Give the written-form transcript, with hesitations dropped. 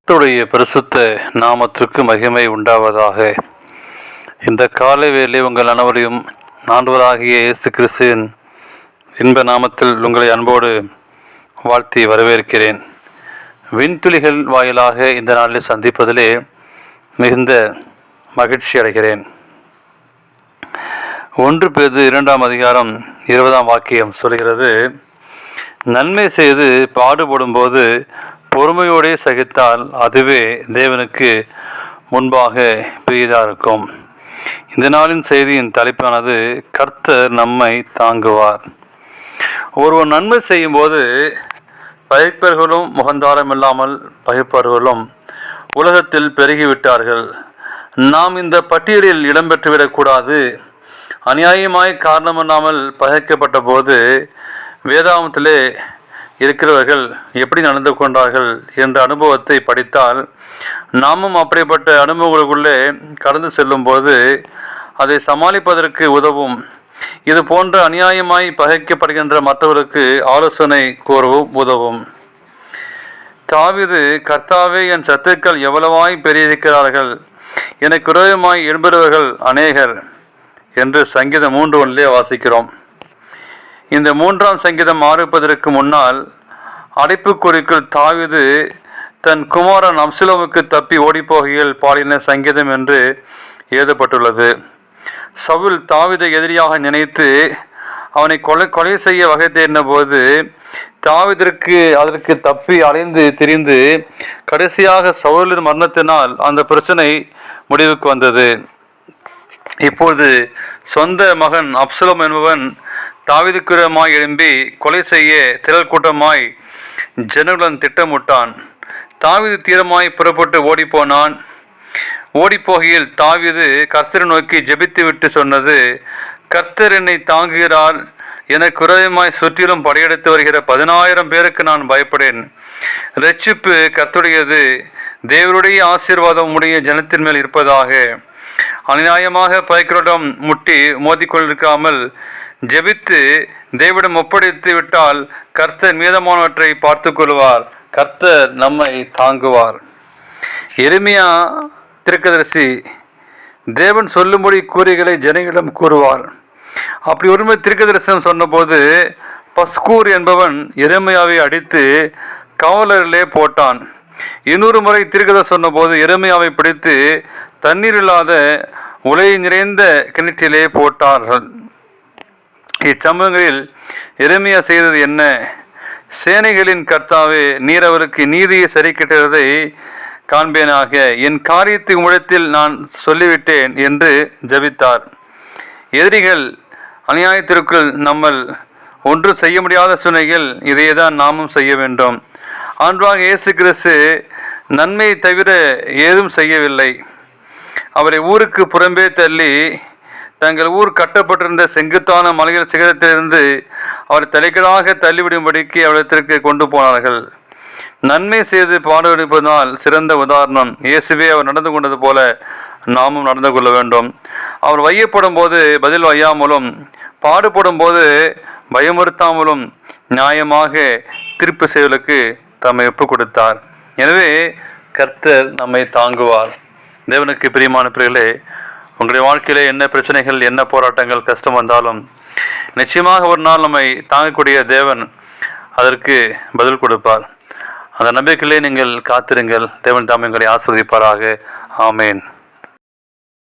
கர்த்தருடைய பரிசுத்த நாமத்திற்கு மகிமை உண்டாவதாக. இந்த காலை வேளை உங்கள் அனைவரையும் ஆண்டவராகிய இயேசு கிறிஸ்துவின் இன்ப நாமத்தில் உங்களை அன்போடு வாழ்த்தி வரவேற்கிறேன். விண்துளிகள் வாயிலாக இந்த நாளில் சந்திப்பதிலே மிகுந்த மகிழ்ச்சி அடைகிறேன். 1 பேதுரு 2ஆம் அதிகாரம் 20ஆம் வாக்கியம் சொல்கிறது, நன்மை செய்து பாடுபடும்போது பொறுமையோடே சகித்தால் அதுவே தேவனுக்கு முன்பாக பெரிதாக இருக்கும். இந்த நாளின் செய்தியின் தலைப்பானது கர்த்தர் நம்மை தாங்குவார். ஒருவர் நன்மை செய்யும்போது பகைப்பர்களும் முகந்தாரம் இல்லாமல் பகைப்பவர்களும் உலகத்தில் பெருகிவிட்டார்கள். நாம் இந்த பட்டியலில் இடம்பெற்றுவிடக்கூடாது. அநியாயமாய் காரணமில்லாமல் பகைக்கப்பட்ட போது வேதாகமத்திலே இருக்கிறவர்கள் எப்படி நடந்து கொண்டார்கள் என்ற அனுபவத்தை படித்தால் நாமும் அப்படிப்பட்ட அனுபவங்களுக்குள்ளே கடந்து செல்லும் போது அதை சமாளிப்பதற்கு உதவும். இது போன்ற அநியாயமாய் பகைக்கப்படுகின்ற மற்றவர்களுக்கு ஆலோசனை கூறவும் உதவும். தாவீது, கர்த்தாவே, என் சத்துக்கள் எவ்வளவாய் பெரியிருக்கிறார்கள், எனக்கு விரோதமாய் எழும்புகிறவர்கள் அநேகர் என்று சங்கீதம் 3:1 வாசிக்கிறோம். இந்த 3ஆம் சங்கீதம் ஆரம்பிப்பதற்கு முன்னால் அடைப்புக்குறிக்குள் தாவீது தன் குமாரன் அப்சலோமுக்கு தப்பி ஓடிப்போகையில் பாடின சங்கீதம் என்று எழுதப்பட்டுள்ளது. சவுல் தாவீதை எதிரியாக நினைத்து அவனை கொலை செய்ய வகை தேடின போது தாவீதிற்கு அதற்கு தப்பி அலைந்து திரிந்து கடைசியாக சவுலின் மரணத்தினால் அந்த பிரச்சனை முடிவுக்கு வந்தது. இப்போது சொந்த மகன் அப்சலோம் என்பவன் தாவீதுக்குமாய் எழும்பி கொலை செய்ய திரள் கூட்டமாய் ஜனங்களுடன் திட்டமிட்டான். தாவீது தீரமாய் புறப்பட்டு ஓடிப்போனான். ஓடிப்போகையில் தாவீது கர்த்தரை நோக்கி ஜெபித்துவிட்டு சொன்னது, கர்த்தர் என்னை தாங்குகிறார், எனக்கு விரோதமாய் சுற்றிலும் படையெடுத்து வருகிற 10,000 பேருக்கு நான் பயப்படேன். இரட்சிப்பு கர்த்தருடையது, தேவனுடைய ஆசீர்வாதம் உடைய ஜனத்தின் மேல் இருப்பதாக. அநியாயமாக பகைக்கிறோடம் முட்டி மோதிக்கொண்டிருக்காமல் ஜெபித்து தேவனிடம் ஒப்படைத்து விட்டால் கர்த்தர் மீதமானவற்றை பார்த்து கொள்வார். கர்த்தர் நம்மை தாங்குவார். எரேமியா தீர்க்கதரிசி தேவன் சொல்லும்படி கூறிகளை ஜனங்களிடம் கூறுவார். அப்படி ஒருமுறை தீர்க்கதரிசனம் சொன்னபோது பஸ்கூர் என்பவன் எரேமியாவை அடித்து காவலரிலே போட்டான். 200 முறை தீர்க்கதரிசனம் சொன்னபோது எரேமியாவை பிடித்து தண்ணீர் இல்லாத உலை நிறைந்த கிணற்றிலே போட்டார்கள். இச்சம்பவங்களில் எரேமியா செய்தது என்ன? சேனைகளின் கர்த்தாவே, நீர் அவருக்கு நீதியை சரி கட்டுவதை காண்பேனாக, என் காரியத்தை உம்மிடத்தில் நான் சொல்லிவிட்டேன் என்று ஜபித்தார். எதிரிகள் அநியாயத்திற்குள் நம்மள் ஒன்று செய்ய முடியாத சூழ்நிலைகள் இதையேதான் நாமும் செய்ய வேண்டும். ஆண்டவராகிய இயேசு கிறிஸ்து நன்மையை தவிர ஏதும் செய்யவில்லை. அவரை ஊருக்கு புறம்பே தள்ளி தங்கள் ஊர் கட்டப்பட்டிருந்த செங்குத்தான மலைகள் சிகரத்திலிருந்து அவர் தலைகளாக தள்ளிவிடும்படிக்கு அவரிடத்திற்கு கொண்டு போனார்கள். நன்மை செய்து பாடுபடுவதனால் சிறந்த உதாரணம். இயேசுவே அவர் நடந்து கொண்டது போல நாமும் நடந்து கொள்ள வேண்டும். அவர் வையப்படும் போது பதில் வையாமலும் பாடுபடும் போது பயமுறுத்தாமலும் நியாயமாக தீர்ப்பு செய்வதற்கு தம்மை ஒப்பு கொடுத்தார். எனவே கர்த்தர் நம்மை தாங்குவார். தேவனுக்கு பிரியமான பிள்ளைகளே, உங்களுடைய வாழ்க்கையிலே என்ன பிரச்சனைகள், என்ன போராட்டங்கள், கஷ்டம் வந்தாலும் நிச்சயமாக ஒரு நாள் நம்மை தாங்கக்கூடிய தேவன் அதற்கு பதில் கொடுப்பார். அந்த நம்பிக்கையிலே நீங்கள் காத்திருங்கள். தேவன் தாம் எங்களை ஆசீர்வதிப்பாராக. ஆமேன்.